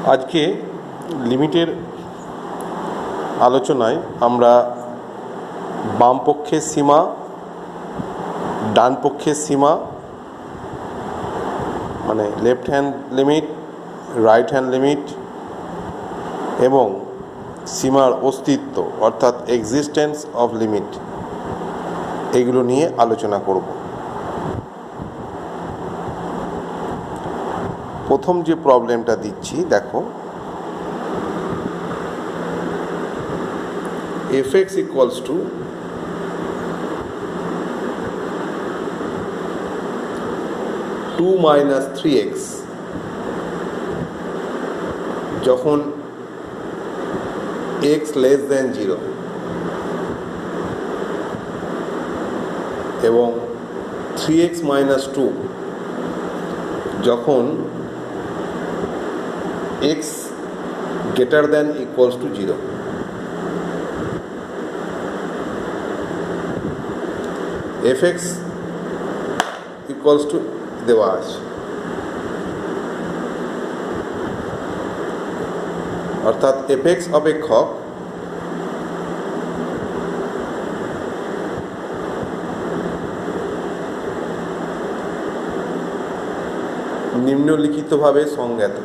আজকে লিমিটের আলোচনায় আমরা বাম পক্ষের সীমা, ডান পক্ষের সীমা মানে left hand limit, right hand limit এবং সীমার অস্তিত্ব অর্থাৎ এক্সিস্টেন্স অফ লিমিট এগুলো নিয়ে আলোচনা করব। প্রথম যে প্রবলেমটা দিচ্ছি দেখো, fx equals to (2 - 3x) যখন x less than 0 এবং 3x - 2 যখন x greater than equals to 0। fx equals to দেওয়া আছে, অর্থাৎ fx অপেক্ষক নিম্নলিখিতভাবে সংজ্ঞাত।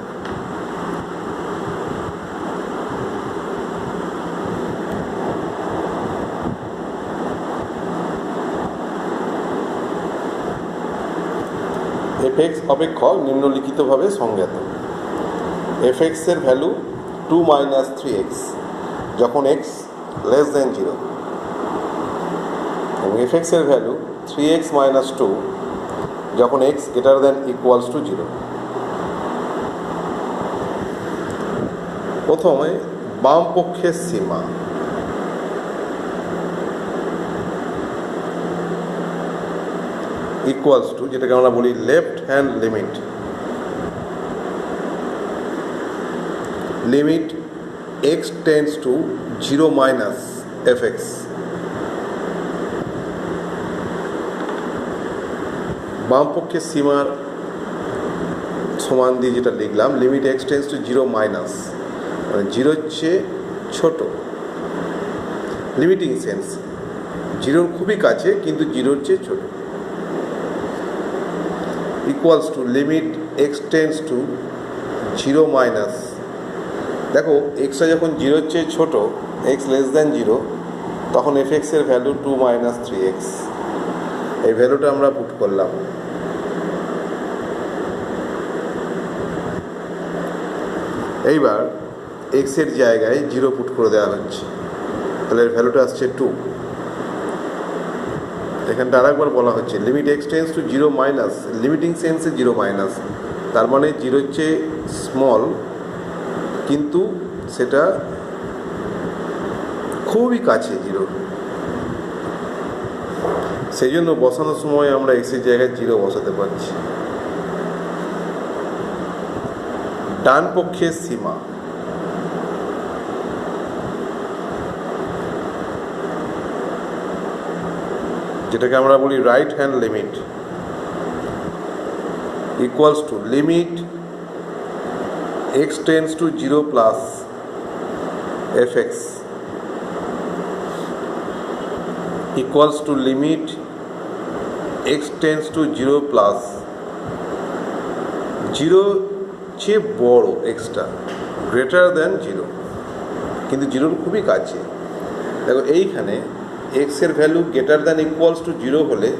fx অপেক্ষক নিম্নলিখিতভাবে সংজ্ঞাত। fx এর ভ্যালু 2 - 3x যখন x less than 0 এবং fx এর ভ্যালু 3x - 2 যখন x greater than equals to 0। প্রথমে বাম পক্ষের সীমা। ইকুয়ালস টু, যেটাকে আমরা বলি left hand limit. Limit x tends to 0 minus fx। বাম পক্ষের সীমার সমান দিয়ে যেটা লিখলাম, limit x tends to 0 minus, মানে 0-র চেয়ে ছোট। লিমিটিং সেন্স, 0-র খুবই কাছে কিন্তু 0-র চেয়ে ছোট। Equals to limit x tends to 0 minus, দেখো এক্সটা যখন 0-র চেয়ে ছোট, x লেস দ্যান 0, তখন fx এর ভ্যালু 2 - 3x। এই ভ্যালুটা আমরা পুট করলাম। এইবার x এর জায়গায় 0 পুট করে দেওয়া হচ্ছে, তাহলে এর ভ্যালুটা আসছে 2। এখানটা আরেকবার বলা হচ্ছে limit x tends to 0 minus, limiting সেন্সে 0 মাইনাস, তার মানে 0-র চেয়ে স্মল কিন্তু সেটা খুবই কাছে 0-র। সেই জন্য বসানোর সময় আমরা x এর জায়গায় 0 বসাতে পারছি। ডান পক্ষের সীমা। যেটাকে আমরা বলি right hand limit. Equals to limit x tends to 0 plus fx equals to limit x tends to 0 plus 0 চেয়ে বড় এক্সটা, গ্রেটার দ্যান 0 কিন্তু 0-র খুবই কাছে। দেখো এইখানে x এর value greater than equals to 0 হলে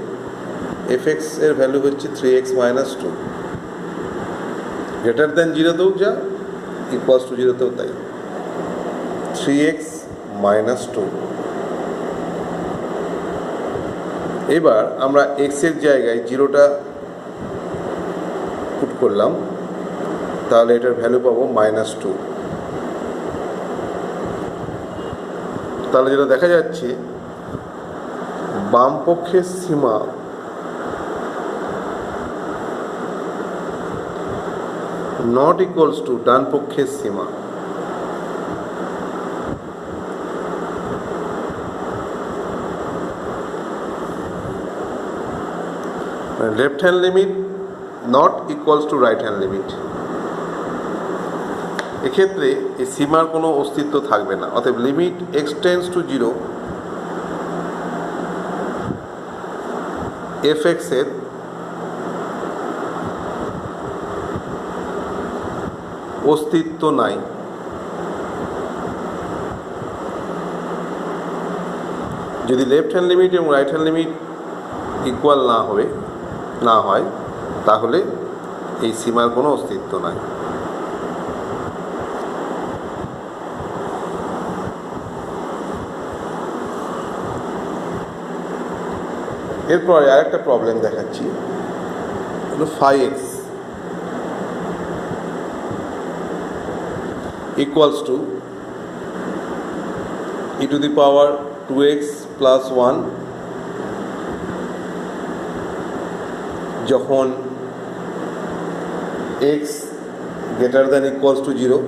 fx এর ভ্যালু হচ্ছে 3x - 2। গ্রেটার দ্যান 0-তেও যা, ইকুয়ালস টু 0-তেও তাই, 3x - 2। এবার আমরা x এর জায়গায় 0টা পুট করলাম, তাহলে এটার ভ্যালু পাবো -2। তাহলে যেটা দেখা যাচ্ছে, বাম পক্ষের সীমা নট ইকুয়ালস টু ডান পক্ষের সীমা। left hand limit not equals to right hand limit. এক্ষেত্রে এই সীমার কোনো অস্তিত্ব থাকবে না। অতএব limit x tends two zero F এক্সের অস্তিত্ব নাই। যদি লেফট হ্যান্ড লিমিট এবং রাইট হ্যান্ড লিমিট ইকুয়াল না হয় তাহলে এই সীমার কোনো অস্তিত্ব নাই। এরপরে আরেকটা প্রবলেম দেখাচ্ছি, হলো phi x equals to e to the power 2x plus 1 যখন x greater than equals to 0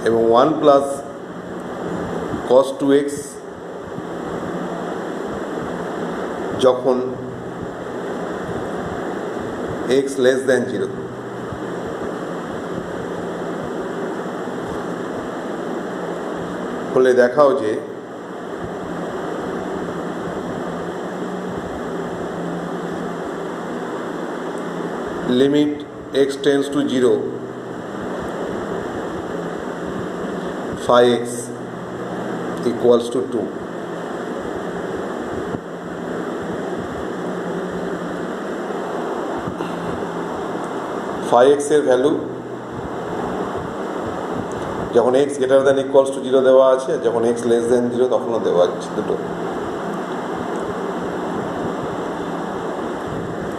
এবং 1 প্লাস cos 2x যখন x লেস দ্যান 0। হলে দেখাও যে limit x tends to 0 phi x equals to 2। phi x এর value যখন x greater than equals to 0 দেওয়া আছে, যখন x লেস দ্যান 0 তখনও দেওয়া আছে দুটো।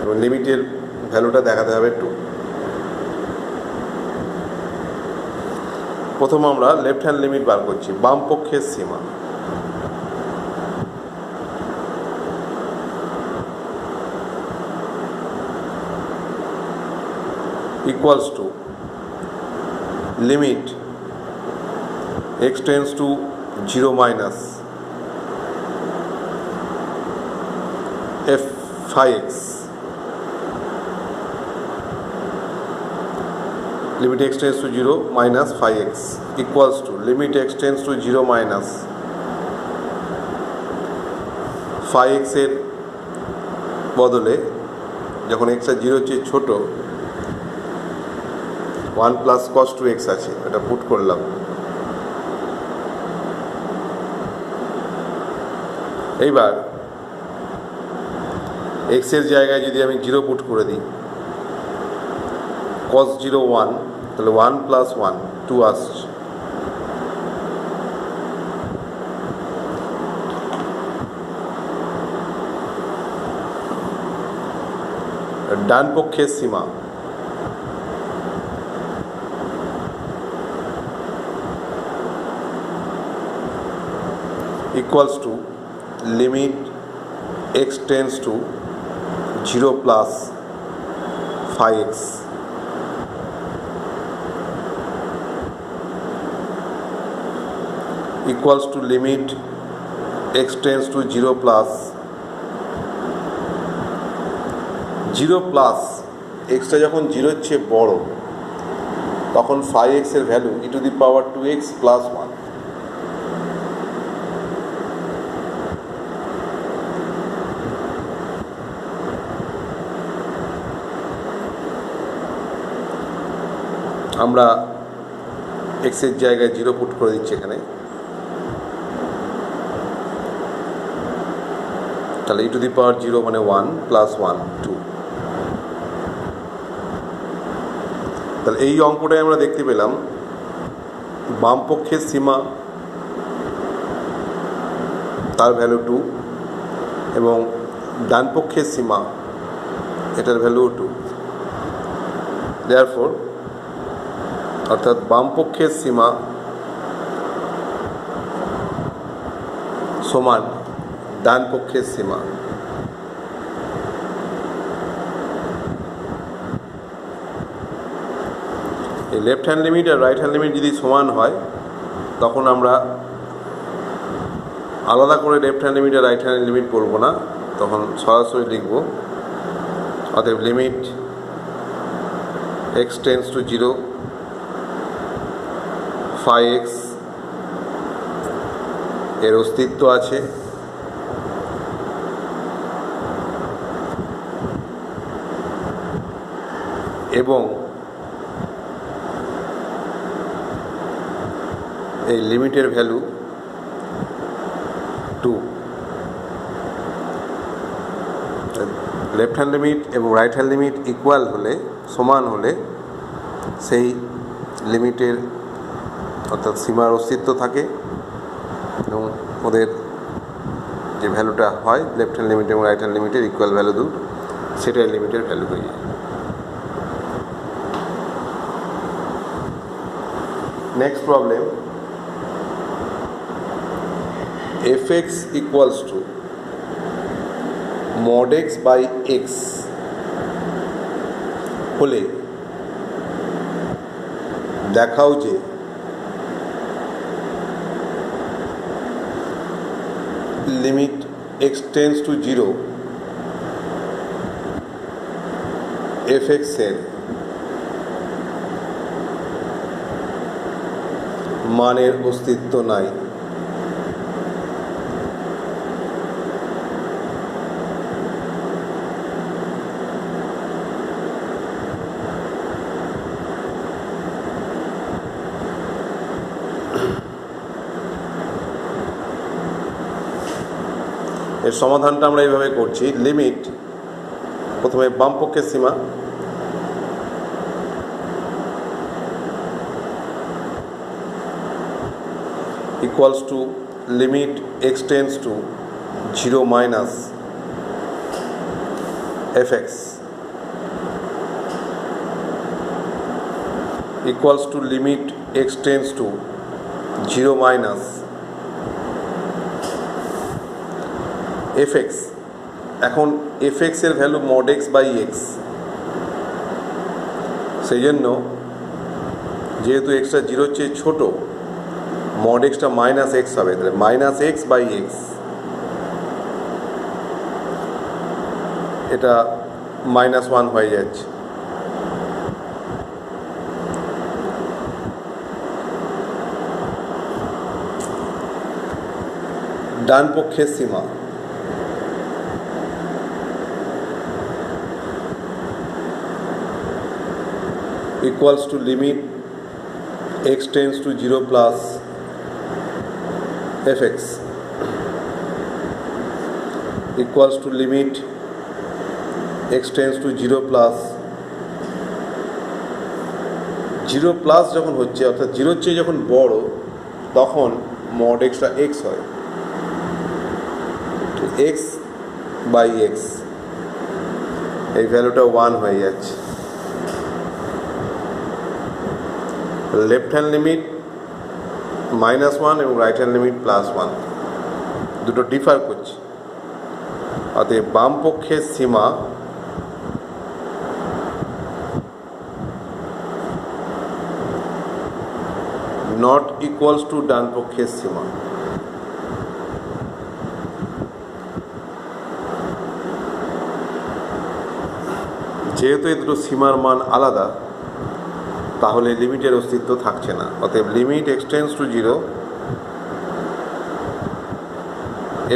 এবং লিমিটের ভ্যালুটা দেখাতে হবে একটু। প্রথম আমরা লেফট হ্যান্ড লিমিট বার করছি, বাম পক্ষের সীমা। Equals to limit x tends to 0 minus f phi x limit x tends to 0 minus phi x equals to limit x tends to 0 minus phi x এর বদলে যখন x এর 0 চেয়ে ছোট 1 প্লাস cos 2x আছে, এটা পুট করলাম। এইবার x এর জায়গায় যদি আমি 0 পুট করে দিই, cos 0 1, তাহলে 1 প্লাস 1 2 আসছে। ডান পক্ষের সীমা equals to limit x tends to 0 plus phi x equals to limit x tends to 0 plus 0 plus x টা যখন 0 এর চেয়ে বড় তখন phi x এর value e to the power 2x plus 1। আমরা x এর জায়গায় 0 পুট করে দিচ্ছি এখানে, তাহলে e to the power 0 মানে 1 প্লাস 1 2। তাহলে এই অঙ্কটাই আমরা দেখতে পেলাম বাম পক্ষের সীমা তার ভ্যালু 2 এবং ডান পক্ষের সীমা এটার ভ্যালু 2। দেয়ারফর অর্থাৎ বাম পক্ষের সীমা সমান ডান পক্ষের সীমা। এই লেফট হ্যান্ড লিমিট আর রাইট হ্যান্ড লিমিট যদি সমান হয় তখন আমরা আলাদা করে লেফট হ্যান্ড লিমিট আর রাইট হ্যান্ড লিমিট বলবো না, তখন সরাসরি লিখব। অতএব limit x tends to 0 phi x এর অস্তিত্ব আছে এবং এই লিমিটের ভ্যালু 2। লেফট হ্যান্ড লিমিট এবং রাইট হ্যান্ড লিমিট ইকুয়াল হলে, সমান হলে, সেই লিমিটের অর্থাৎ সীমার অস্তিত্ব থাকে এবং ওদের যে ভ্যালুটা হয় লেফট হ্যান্ড লিমিট এবং রাইট হ্যান্ড লিমিটের ইকুয়াল ভ্যালু দুটো, সেটাই লিমিটের ভ্যালু হয়ে যায়। Next problem, fx equals to mod x by x হলে দেখাও যে limit x tends to 0 fx এর মানের অস্তিত্ব নাই। এর সমাধানটা আমরা এইভাবে করছি। লিমিট, প্রথমে বাম পক্ষের সীমা, equals to limit x tends to 0 minus fx equals to limit x tends to 0 minus fx। এখন fx এর value mod x by x, সেই জন্য যেহেতু এক্সটা 0-র চেয়ে ছোট, mod xটা মাইনাস এক্স হবে, তাহলে মাইনাস এক্স বাই এক্স, এটা -1 হয়ে যাচ্ছে। ডান পক্ষের সীমা, equals to limit x tends to 0 plus fx equals to limit x tends to 0 plus 0 plus যখন হচ্ছে, অর্থাৎ 0-র চেয়ে যখন বড়, তখন mod xটা x হয়, x বাই x, এই ভ্যালুটা 1 হয়ে যাচ্ছে। লেফট হ্যান্ড লিমিট -1 এবং রাইট হ্যান্ড লিমিট +1, দুটো ডিফার করছে। অতএব বাম পক্ষের সীমা নট ইকুয়ালস টু ডান পক্ষের সীমা। যেহেতু এই দুটো সীমার মান আলাদা, তাহলে লিমিটের অস্তিত্ব থাকছে না। অতএব limit x tends to 0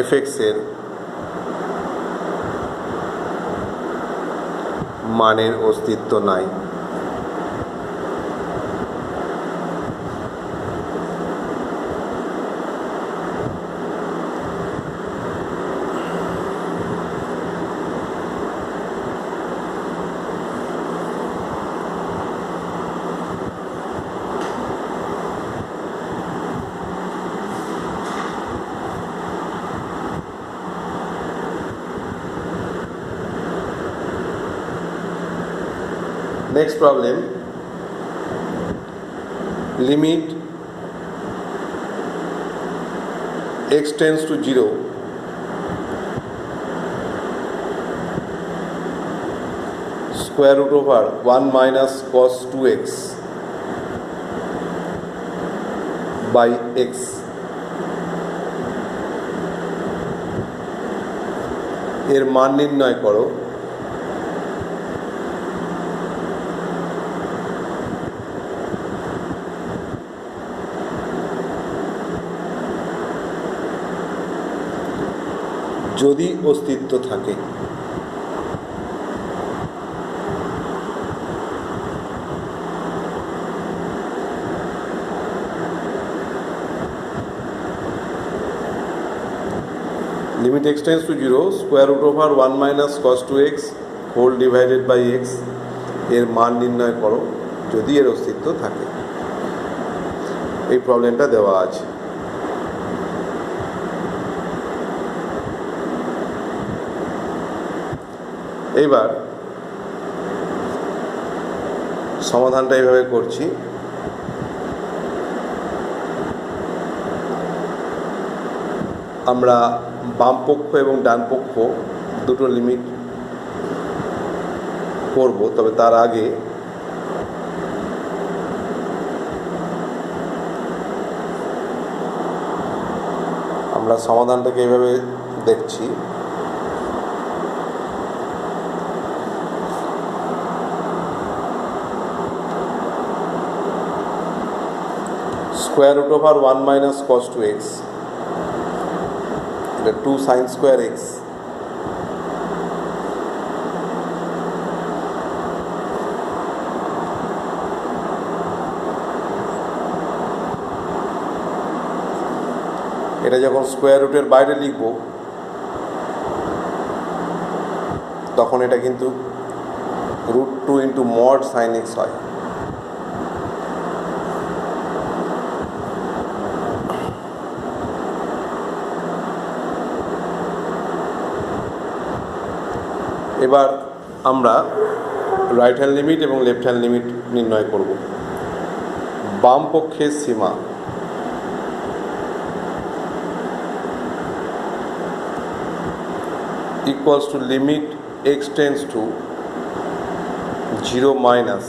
fx এর মানের অস্তিত্ব নাই। Next problem, limit x tends to 0 square root over 1 minus cos 2x by x এর মান নির্ণয় করো। যদি অস্তিত্ব থাকে। Limit x tends to 0 square root over 1 minus cos 2x whole divided by x এর মান নির্ণয় করো যদি এর অস্তিত্ব থাকে। এই প্রবলেমটা দেওয়া আছে। এইবার সমাধানটা এইভাবে করছি। আমরা বাম পক্ষ এবং ডান পক্ষ দুটো লিমিট করব, তবে তার আগে আমরা সমাধানটাকে এইভাবে দেখছি। Square root over 1 minus cos 2x, এটা 2 সাইন স্কোয়ার x, এটা যখন স্কোয়ার রুটের বাইরে লিখব তখন এটা কিন্তু √2 ইন্টু মড সাইন x হয়। এবার আমরা রাইট হ্যান্ড লিমিট এবং লেফট হ্যান্ড লিমিট নির্ণয় করব। বাম পক্ষের সীমা equals to limit x tends to 0 minus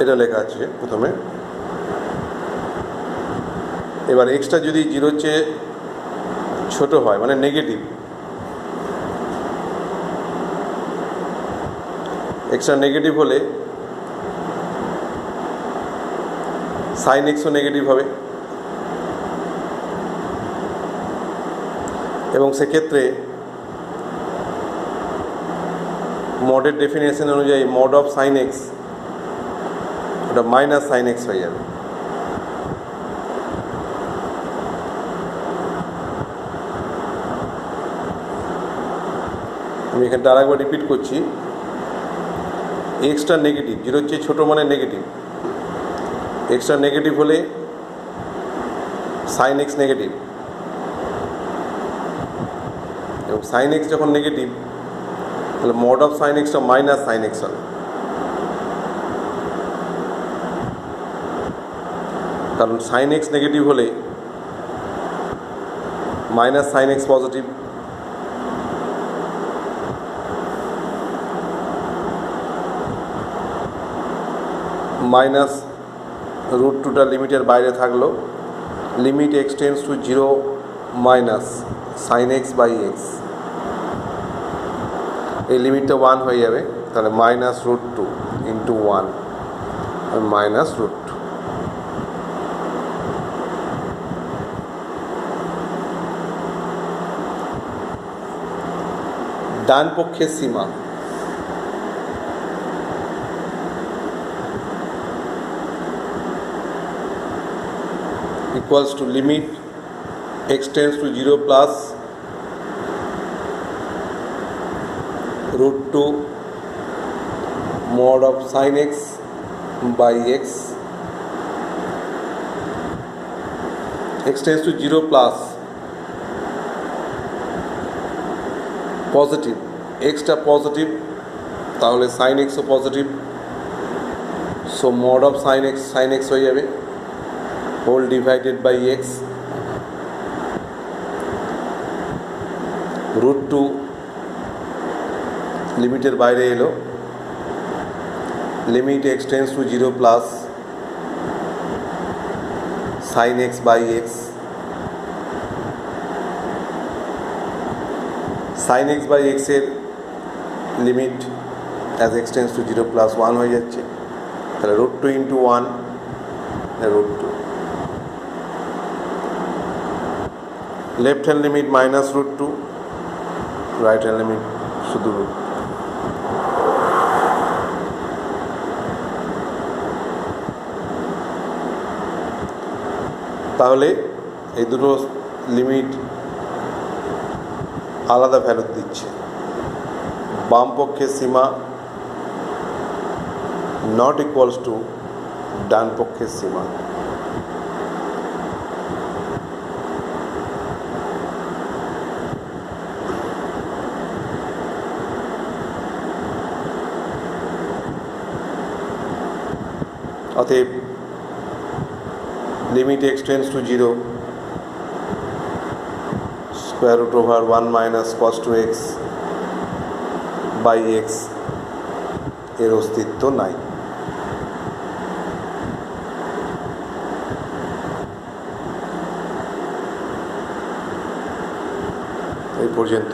এটা লেখা আছে প্রথমে। এবার এক্সটা যদি 0 চেয়ে ছোট হয় মানে নেগেটিভ, এক্সটা নেগেটিভ হলে সাইন এক্সও নেগেটিভ হবে এবং সেক্ষেত্রে মডের ডেফিনেশন অনুযায়ী মড অফ সাইন এক্স ওটা মাইনাস সাইন এক্স হয়ে যাবে। আমি এখানটা আরেকবার রিপিট করছি। এক্সটা নেগেটিভ, 0 চেয়ে ছোটো মানে নেগেটিভ, এক্সটা নেগেটিভ হলে সাইন এক্স নেগেটিভ এবং সাইন এক্স যখন নেগেটিভ তাহলে মড অফ সাইন এক্সটা মাইনাস সাইন এক্স হবে, কারণ সাইন এক্স নেগেটিভ হলে minus sine x positive, minus √2টা লিমিটের বাইরে থাকলো। Limit x tends to 0 minus sine x by x, এই লিমিটটা 1 হয়ে যাবে, তাহলে মাইনাস √2 ইন্টু 1 মাইনাস √2। ডান পক্ষের সীমা equals to limit x tends to 0 plus √2 mod of sin x by x, x tends to 0 plus positive, এক্সটা পজিটিভ তাহলে sine এক্সও positive, so mod of sine x হয়ে যাবে হোল ডিভাইডেড বাই এক্স, √2 লিমিটের বাইরে এলো, limit x tends to 0 plus sine x by x, sine x by এক্সের limit as x tends to 0 plus 1 হয়ে যাচ্ছে, তাহলে √2 into 1 root two. Left hand limit minus root two, right hand limit শুধু root. তাহলে এই দুটো limit আলাদা value দিচ্ছে। বাম পক্ষের সীমা নট ইকুয়ালস টু ডান পক্ষের সীমা। অতএব limit x tends to 0, square root over 1 minus cos 2x by x এর অস্তিত্ব নাই। এই পর্যন্ত।